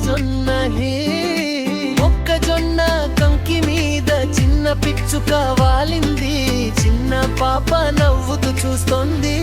మొక్కజొన్న మొక్కజొన్న కంకి మీద చిన్న పిచ్చుక వాలింది, చిన్న పాప నవ్వుతూ చూస్తోంది.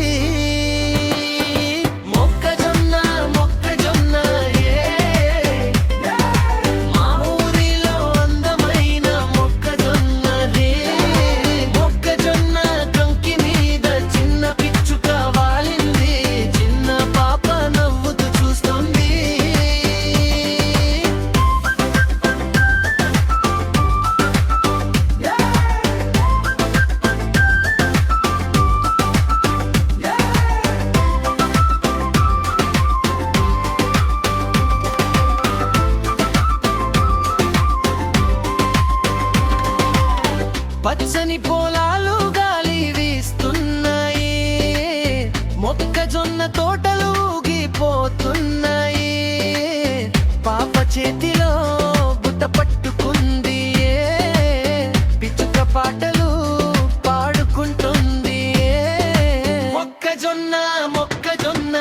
పచ్చని పొలాలు గాలి వీస్తున్నాయి, మొక్కజొన్న తోటలు ఊగిపోతున్నాయి. పాప చేతిలో బుట్ట పట్టుకుంది, పిచ్చుక పాటలు పాడుకుంటుంది. మొక్కజొన్న మొక్కజొన్న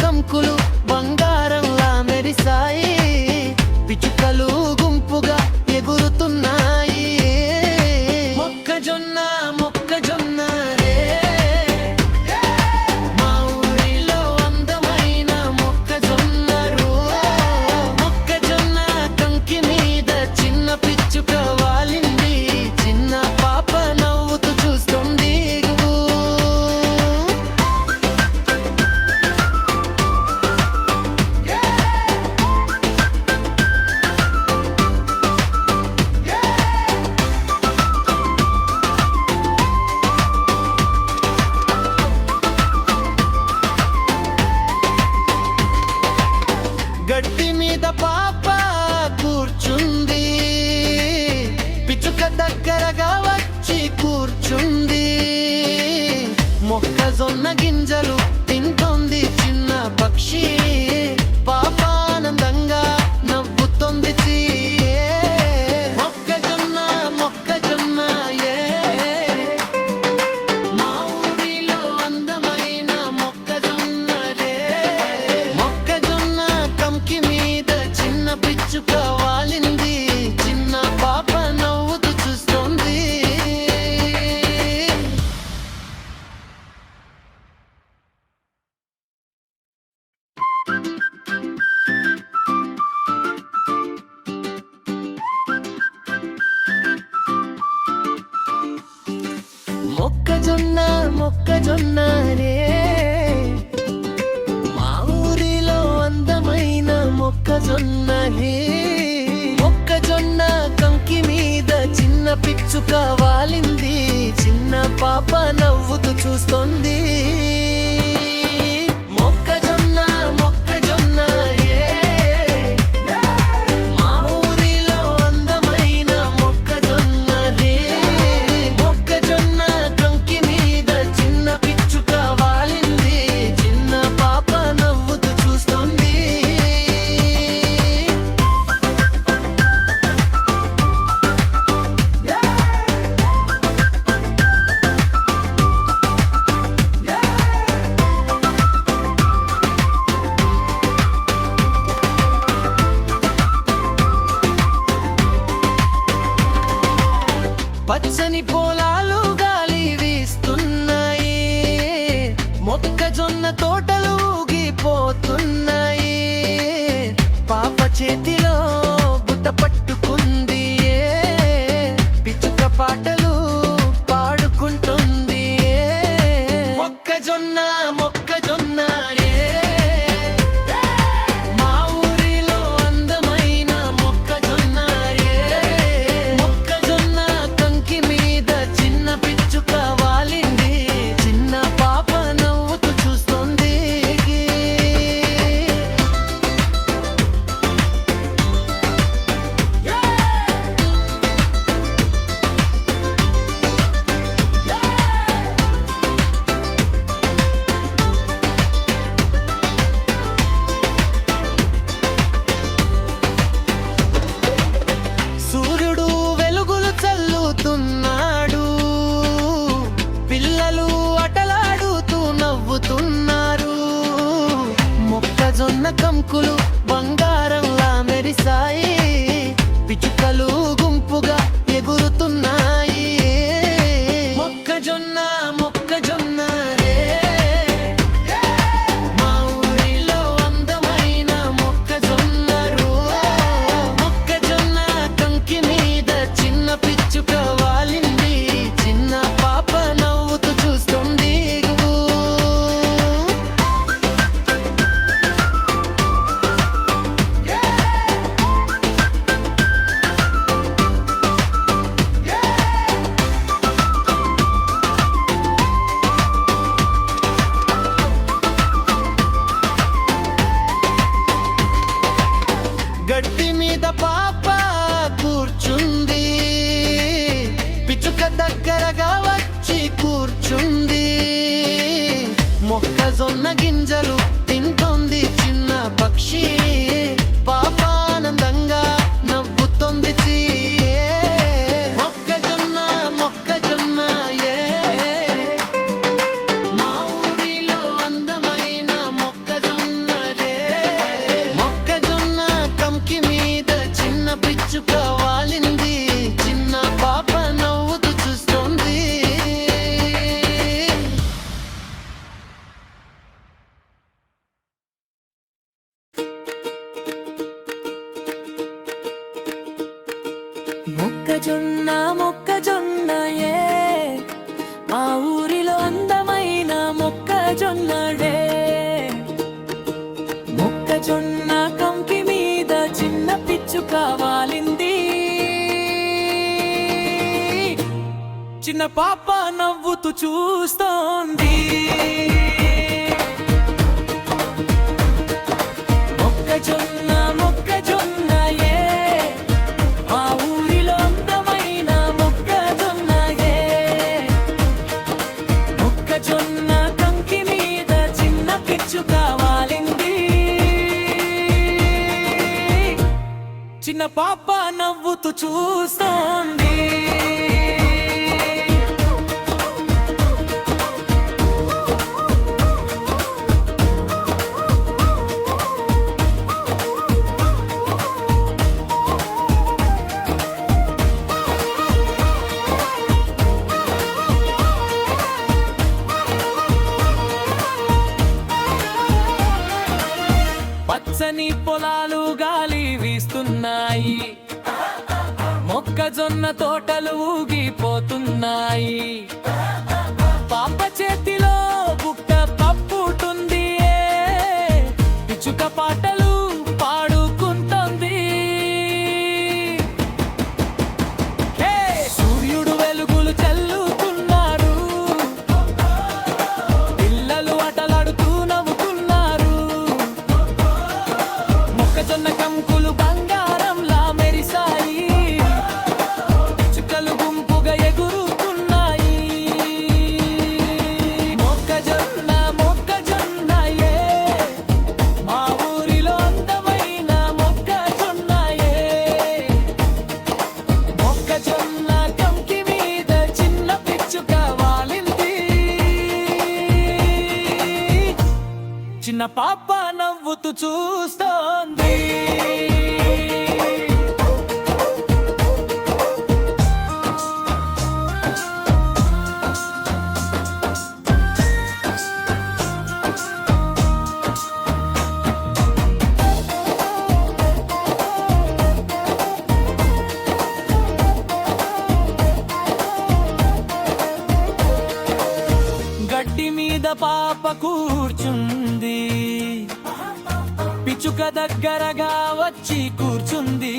కంకులు బంగారంలా మెరిసాయి, పిచ్చుకలు గుంపుగా ఎగురుతున్నాయి. మొక్కజొన్న మొక్కజొన్న మా ఊరిలో అందమైన మొక్కజొన్న మొక్కజొన్న కంకి మీద చిన్న పిచ్చుక వాలింది, చిన్న పాప నవ్వుతూ చూస్తుంది. గడ్డి మీద పాప కూర్చుంది, పిచ్చుక దగ్గరగా వచ్చి కూర్చుంది. మొక్కజొన్న గింజలు తింటోంది చిన్న పక్షి, పాప ఆనందంగా నవ్వుతోంది. మొక్కజొన్న మొక్కజొన్న మా ఊరిలో అందమైన మొక్కజొన్న మొక్కజొన్న కంకి మీద చిన్న పిచ్చుక వాలింది, చిన్న పాప నవ్వుతూ చూస్తోంది. మొక్కజొన్న మొక్కజొన్న మా ఊరిలో అందమైన మొక్కజొన్న మొక్కజొన్న కంకి మీద చిన్న పిచ్చుక వాలింది, చిన్న పాప నవ్వుతూ చూస్తోంది. మొక్కజొన్న మొక్కజొన్న మా ఊరిలో అందమైన మొక్కజొన్న మొక్కజొన్న కంకి మీద చిన్న పిచ్చుక వాలింది, చిన్న పాప నవ్వుతూ చూస్తోంది. పచ్చని పొలాలు గాలి వీస్తున్నాయి, మొక్కజొన్న తోటలు ఊగిపోతున్నాయి. పాప చేతిలో బుట్ట పట్టుకుంది, పిచ్చుక పాటలు పాడుకుంటుంది. మొక్కజొన్న మొక్కజొన్న మీద పాప కూర్చుంది, పిచ్చుక దగ్గరగా వచ్చి కూర్చుంది. మొక్కజొన్న గింజలు తింటోంది చిన్న పక్షి, పాప ఆనందంగా నవ్వుతోంది. మొక్కజొన్న మొక్కజొన్న మా ఊరిలో అందమైన మొక్కజొన్నలే. మొక్కజొన్న కంకి మీద చిన్న పిచ్చుక వాలింది, చిన్న పాప నవ్వుతూ చూస్తోంది. మొక్కజొన్న మొక్కజొన్నయే మా ఊరిలో అందమైన మొక్కజొన్నడే. మొక్కజొన్న కంకి మీద చిన్న పిచ్చుక వాలింది, చిన్న పాప నవ్వుతూ చూస్తోంది. మొక్కజొన్న మొక్కజొన్నయే మా ఊరిలో అందమైన మొక్కజొన్నయే. మొక్కజొన్న కంకి మీద చిన్న పిచ్చుక వాలింది, చిన్న పాప నవ్వుతూ చూస్తోంది. పచ్చని పొలాలు గాలి వీస్తున్నాయి, మొక్కజొన్న తోటలు ఊగిపోతున్నాయి. పాప చేతిలో బుట్ట పప్పుటుంది, పిచ్చుక పాటలు పాడుకుంటుంది. సూర్యుడు వెలుగులు చల్లుతున్నాడు, పిల్లలు ఆటలాడుతూ నవ్వుతున్నారు. మొక్కజొన్న కంకులు బంగారంలా మెరిసాయి, చుక్కలు గుంపుగా ఎగురుతున్నాయి. మొక్కజొన్న మొక్కజొన్నయే మా ఊరిలో అందమైన మొక్కజొన్నయే. మొక్కజొన్న కంకి మీద చిన్న పిచ్చుక వాలింది, చిన్న పాప నవ్వుతూ చూస్తోంది. గడ్డి మీద పాప కూర్చుంది, పిచ్చుక దగ్గరగా వచ్చి కూర్చుంది.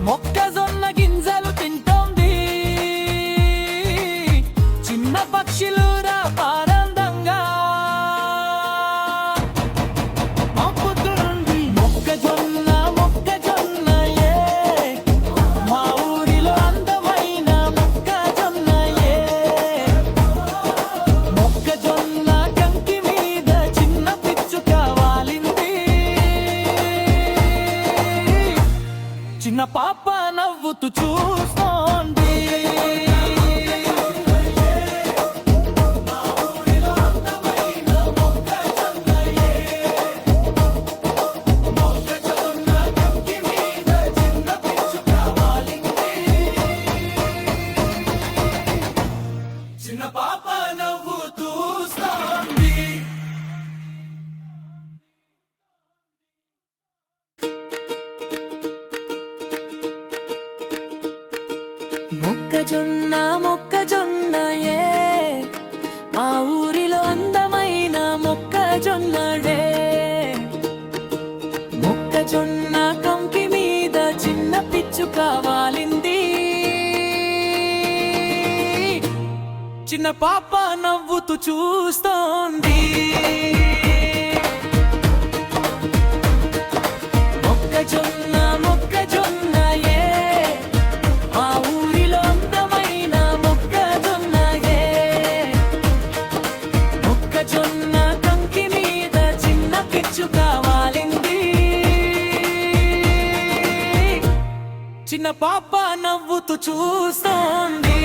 మొక్కజొన్న గింజలు తింటోంది, చిన్న పక్షులు ఆనందంగా నవ్వుతుంది. మొక్కజొన్న మొక్కజొన్నయే మా ఊరిలో అందమైన మొక్కజొన్నయే. మొక్కజొన్న కంకి మీద చిన్న పిచ్చుక వాలింది, చిన్న పాప నవ్వుతూ చూస్తోంది. చిన్న పాప నవ్వుతూ చూస్తోంది. మొక్కజొన్న మొక్కజొన్నయే మా ఊరిలో అందమైన మొక్కజొన్నడే. మొక్కజొన్న కంకి మీద చిన్న పిచ్చుక వాలింది, చిన్న పాప నవ్వుతూ చూస్తోంది. మొక్కజొన్న పాప నవ్వుతూ చూస్తోంది.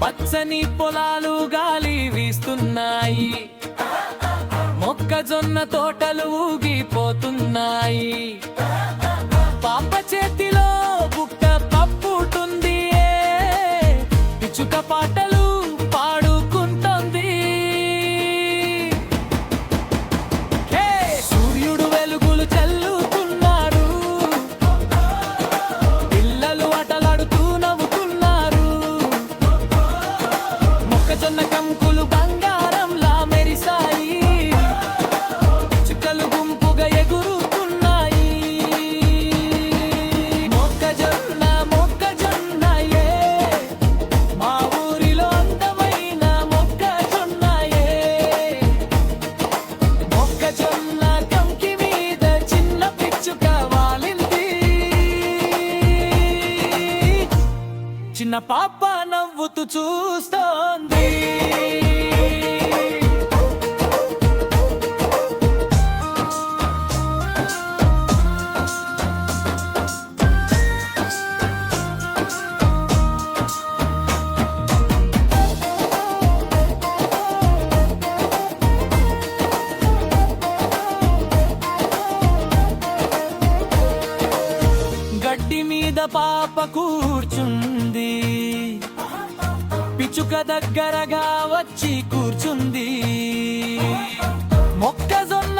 పచ్చని పొలాలు గాలి వీస్తున్నాయి, మొక్కజొన్న తోటలు ఊగిపోతున్నాయి. పాప చేతిలో బుట్ట పప్పుటుంది, పిచ్చుక పాటలు పాడుకుంటోంది. హే! సూర్యుడు వెలుగులు చల్లుతున్నాడు, పిల్లలు ఆటలాడుతూ నవ్వుతున్నారు. మొక్కజొన్న కంకులు బంగారంలా మెరిసాయి, చుక్కలు గుంపుగా ఎగురుతున్నాయి. మొక్కజొన్న మొక్కజొన్నయే, మా ఊరిలో అందమైన మొక్కజొన్నయే. మొక్కజొన్న కంకి మీద చిన్న పిచ్చుక వాలింది, చిన్న పాప నవ్వుతూ చూస్తోంది. గడ్డి మీద పాప కూర్చుంది, పిచ్చుక దగ్గరగా వచ్చి కూర్చుంది. మొక్కజొన్న